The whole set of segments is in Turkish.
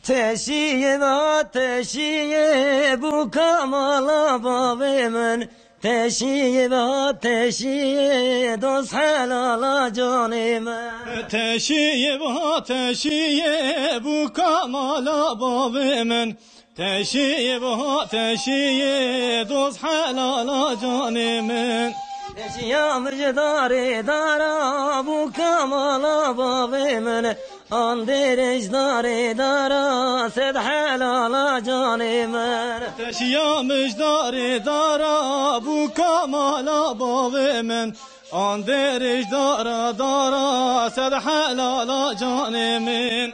Teşiye ve ateşiye bu kamala babimin. Teşiye ve ateşiye dost helala canime. Teşiye ve ateşiye bu kamala babimin. Teşiye ve ateşiye dost helala canimin. Teşiye müjdari dara bu kamala babimin. Andiriş dari dara sed helala canimin. Teşiye müjdari dara bu kamala babimin. Andiriş dara sed helala canimin.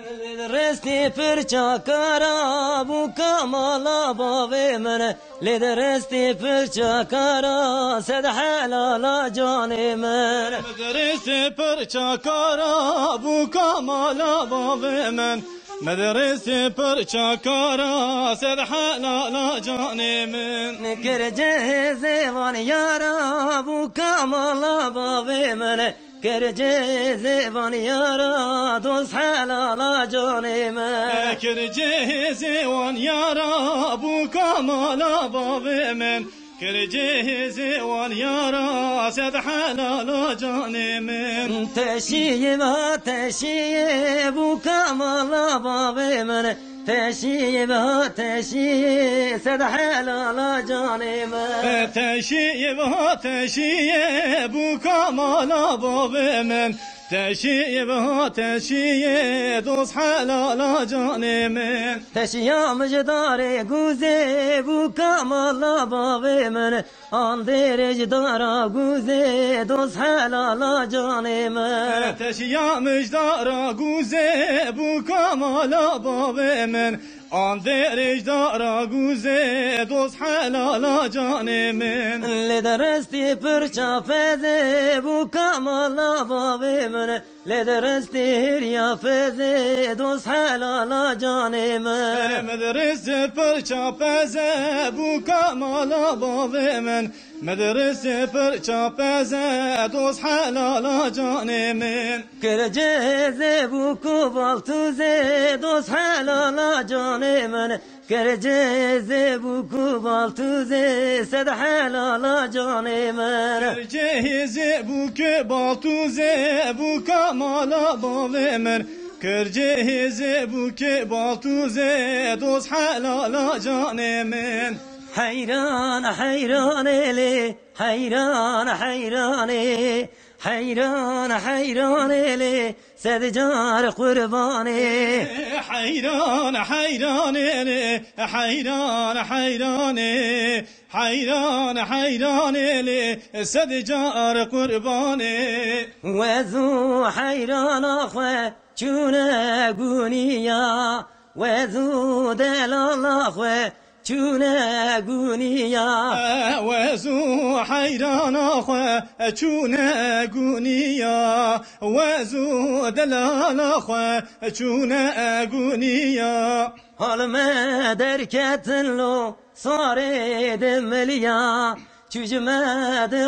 Resti fırça kara bu kamala babimin. Resti fırça kara sed helala canimin. Resti fırça kara bu kamala babimin. Medresi fırça kara sed helala canimin. Kerce zevan yara bu kamala babimin. Kerce zevan yara dost helala canimin. Kerce zevan yara bu kamala babimin. Kerce zevan yara sed helala canimin. Teşiye ve teşiye bu kamala babimin. Teşiye ve teşiye sed helala canimin. Teşiye ve teşiye bu kamala babimin. Teşiye ve teşiye dost helala canimin. Teşiye müjdari guze bu kamala babimin. Andiriş dara guze dost helala canimin. Teşiye müjdara guze bu kamala babimin. Andiriş dara guze dost helala canimin. Lideresti fırça feze bu kamala babimin. Lideresti hirya feze dost helala canimin. Medrese fırça feze bu kamala babimin. Medrese fırça feze dost helala canimin. Kerce bu kubaltuze dost helala canimin. Kerce bu kubaltuze sed helala canimin. Kerce bu kubaltuze bu kamala babimin. Kerce bu kubaltuze dost helala canimin. Hayran hayran eli, hayran hayran eli, hayran hayran eli, sedcar kurbani. Hayran hayran eli, hayran hayran eli, hayran hayran eli, sedcar kurbani. Vezu hayran ahve çune guniya, vezu delal ahve çune guniya. Vezu hayran ahve çune guniya. Vezu delal ahve çune guniya. Halme derketin lo sare demeliya. Çücme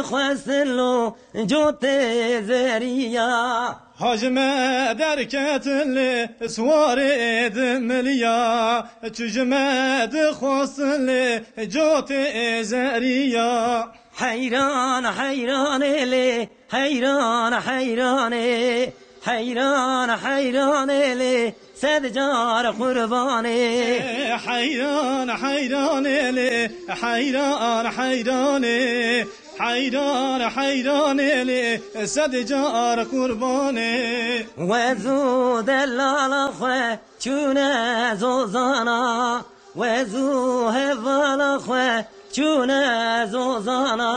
khwestin lo jote zeriya. Hacme derketinli suvari demeliya. Çücme khwestinli jote zeriya. Hayran hayran eli, hayran hayran eli, hayran hayran eli, sedcar kurbani. Hayran hayran eli, hayran hayran eli, hayran hayran eli, sedcar kurbani. Vezu delal ahve çune zozana, vezu heval ahve çune zozana.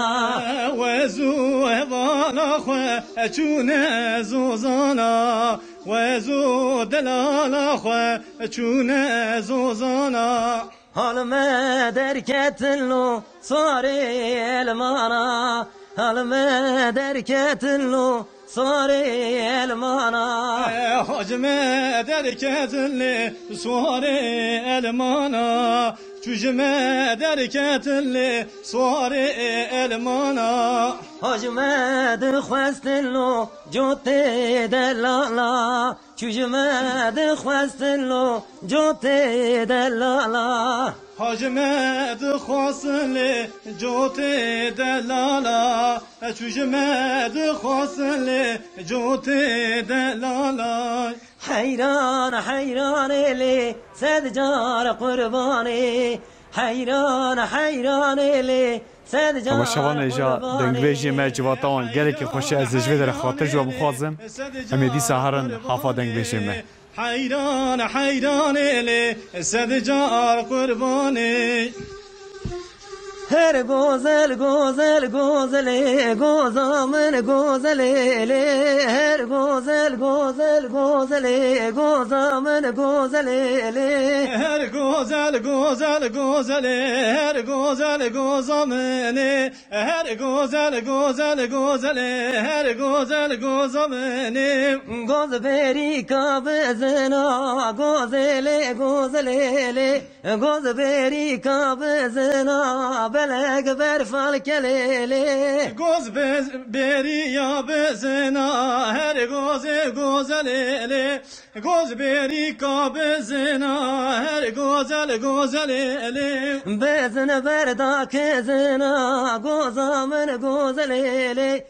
Vezu heval ahve çune zozana. Vezu delal ahve çune zozana. Halme derketin lo sari elmana, halme derketin lo sari elmana. Hacme derketinli suari elmana. çücme derketinli suari elmana حجمد خواستلو جوتی دلالا چجمد خواستلو جوتی دلالا Hacmed xwasli cotê delala Çûjmed xwasli cotê delala حیران حیران لی صد جار قربانی حیران حیران لی صد جار اما شوان ایجا دنگویجی مرجواتان گلکی خوشی از جوی در خاطر جو بخوازم همی دی سهرن حافا دنگویجی مه حیران حیران لی صد جار قربانی هر گوزل گوزل گوزلی گوزامن گوزلی هر گوزل گوزل گوزلی گوزامن گوزلی Her güzel güzel güzeli her güzel güzameni her güzel güzel güzeli her güzel güzameni گوز بری کابزنا گوزلی گوزلی گوز بری کابزنا بلگ بر فالکلی Göz beri ya bezena her göze güzeli göz beri kabezena her güzel güzeli بزن بردا کزنا گوزامن گوزلی